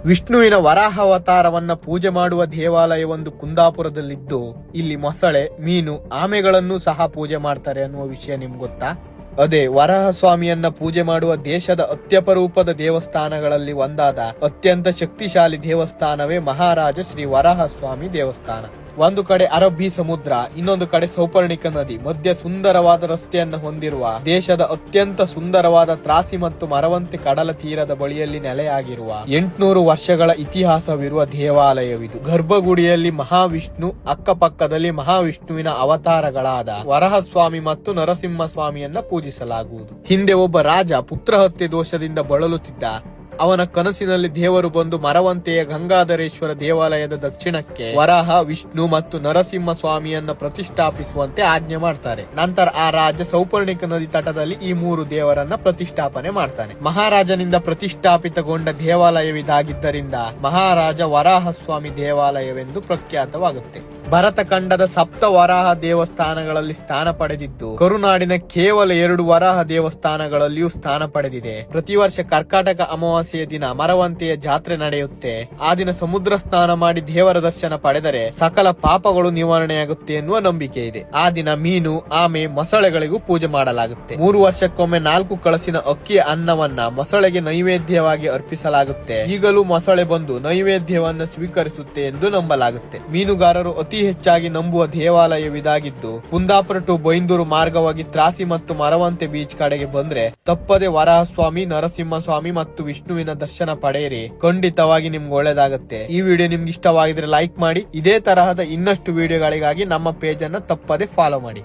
ವಿಷ್ಣುವಿನ ವರಾಹ ಅವತಾರವನ್ನ ಪೂಜೆ ಮಾಡುವ ದೇವಾಲಯವೊಂದು ಕುಂದಾಪುರದಲ್ಲಿದ್ದು, ಇಲ್ಲಿ ಮೊಸಳೆ, ಮೀನು, ಆಮೆಗಳನ್ನು ಸಹ ಪೂಜೆ ಮಾಡ್ತಾರೆ ಅನ್ನುವ ವಿಷಯ ನಿಮ್ಗೆ ಗೊತ್ತಾ? ಅದೇ ವರಾಹ ಸ್ವಾಮಿಯನ್ನ ಪೂಜೆ ಮಾಡುವ ದೇಶದ ಅತ್ಯಪರೂಪದ ದೇವಸ್ಥಾನಗಳಲ್ಲಿ ಒಂದಾದ ಅತ್ಯಂತ ಶಕ್ತಿಶಾಲಿ ದೇವಸ್ಥಾನವೇ ಮಹಾರಾಜ ಶ್ರೀ ವರಾಹ ಸ್ವಾಮಿ ದೇವಸ್ಥಾನ. ಒಂದು ಕಡೆ ಅರಬ್ಬಿ ಸಮುದ್ರ, ಇನ್ನೊಂದು ಕಡೆ ಸೌಪರ್ಣಿಕ ನದಿ, ಮಧ್ಯ ಸುಂದರವಾದ ರಸ್ತೆಯನ್ನು ಹೊಂದಿರುವ ದೇಶದ ಅತ್ಯಂತ ಸುಂದರವಾದ ತ್ರಾಸಿ ಮತ್ತು ಮರವಂತೆ ಕಡಲ ತೀರದ ಬಳಿಯಲ್ಲಿ ನೆಲೆಯಾಗಿರುವ 800 ವರ್ಷಗಳ ಇತಿಹಾಸವಿರುವ ದೇವಾಲಯವಿದು. ಗರ್ಭಗುಡಿಯಲ್ಲಿ ಮಹಾವಿಷ್ಣು, ಅಕ್ಕಪಕ್ಕದಲ್ಲಿ ಮಹಾವಿಷ್ಣುವಿನ ಅವತಾರಗಳಾದ ವರಹಸ್ವಾಮಿ ಮತ್ತು ನರಸಿಂಹ ಸ್ವಾಮಿಯನ್ನ ಪೂಜಿಸಲಾಗುವುದು. ಹಿಂದೆ ಒಬ್ಬ ರಾಜ ಪುತ್ರಹತ್ಯೆ ದೋಷದಿಂದ ಬಳಲುತ್ತಿದ್ದ. ಅವನ ಕನಸಿನಲ್ಲಿ ದೇವರು ಬಂದು ಮರವಂತೆಯ ಗಂಗಾಧರೇಶ್ವರ ದೇವಾಲಯದ ದಕ್ಷಿಣಕ್ಕೆ ವರಾಹ, ವಿಷ್ಣು ಮತ್ತು ನರಸಿಂಹ ಸ್ವಾಮಿಯನ್ನ ಪ್ರತಿಷ್ಠಾಪಿಸುವಂತೆ ಆಜ್ಞೆ ಮಾಡ್ತಾರೆ. ನಂತರ ಆ ರಾಜ ಸೌಪರ್ಣಿಕ ನದಿ ತಟದಲ್ಲಿ ಈ 3 ದೇವರನ್ನ ಪ್ರತಿಷ್ಠಾಪನೆ ಮಾಡ್ತಾನೆ. ಮಹಾರಾಜನಿಂದ ಪ್ರತಿಷ್ಠಾಪಿತಗೊಂಡ ದೇವಾಲಯವಿದಾಗಿದ್ದರಿಂದ ಮಹಾರಾಜ ವರಾಹ ಸ್ವಾಮಿ ದೇವಾಲಯವೆಂದು ಪ್ರಖ್ಯಾತವಾಗುತ್ತೆ. ಭರತ ಖಂಡದ 7 ವರಾಹ ದೇವಸ್ಥಾನಗಳಲ್ಲಿ ಸ್ಥಾನ ಪಡೆದಿದ್ದು, ಕರುನಾಡಿನ ಕೇವಲ 2 ವರಾಹ ದೇವಸ್ಥಾನಗಳಲ್ಲಿಯೂ ಸ್ಥಾನ ಪಡೆದಿದೆ. ಪ್ರತಿ ವರ್ಷ ಕರ್ಕಾಟಕ ಅಮಾವಾಸ್ಯೆಯ ದಿನ ಮರವಂತೆಯ ಜಾತ್ರೆ ನಡೆಯುತ್ತೆ. ಆ ದಿನ ಸಮುದ್ರ ಸ್ನಾನ ಮಾಡಿ ದೇವರ ದರ್ಶನ ಪಡೆದರೆ ಸಕಲ ಪಾಪಗಳು ನಿವಾರಣೆಯಾಗುತ್ತೆ ಎನ್ನುವ ನಂಬಿಕೆ ಇದೆ. ಆ ದಿನ ಮೀನು, ಆಮೆ, ಮೊಸಳೆಗಳಿಗೂ ಪೂಜೆ ಮಾಡಲಾಗುತ್ತೆ. 3 ವರ್ಷಕ್ಕೊಮ್ಮೆ 4 ಕಳಸಿನ ಅಕ್ಕಿಯ ಅನ್ನವನ್ನ ಮೊಸಳೆಗೆ ನೈವೇದ್ಯವಾಗಿ ಅರ್ಪಿಸಲಾಗುತ್ತೆ. ಈಗಲೂ ಮೊಸಳೆ ಬಂದು ನೈವೇದ್ಯವನ್ನ ಸ್ವೀಕರಿಸುತ್ತೆ ಎಂದು ನಂಬಲಾಗುತ್ತೆ. ಮೀನುಗಾರರು ಅತಿ ಹೆಚ್ಚಾಗಿ ನಂಬುವ ದೇವಾಲಯವಿದಾಗಿದ್ದು, ಕುಂದಾಪುರ ಟು ಬೈಂದೂರು ಮಾರ್ಗವಾಗಿ ತ್ರಾಸಿ ಮತ್ತು ಮರವಂತೆ ಬೀಚ್ ಕಡೆಗೆ ಬಂದ್ರೆ ತಪ್ಪದೆ ವರಾಹಸ್ವಾಮಿ, ನರಸಿಂಹಸ್ವಾಮಿ ಮತ್ತು ವಿಷ್ಣುವಿನ ದರ್ಶನ ಪಡೆಯಿರಿ. ಖಂಡಿತವಾಗಿ ನಿಮ್ಗೆ ಒಳ್ಳೇದಾಗುತ್ತೆ. ಈ ವಿಡಿಯೋ ನಿಮ್ಗೆ ಇಷ್ಟವಾಗಿದ್ರೆ ಲೈಕ್ ಮಾಡಿ. ಇದೇ ತರಹದ ಇನ್ನಷ್ಟು ವಿಡಿಯೋಗಳಿಗಾಗಿ ನಮ್ಮ ಪೇಜ್ ಅನ್ನ ತಪ್ಪದೆ ಫಾಲೋ ಮಾಡಿ.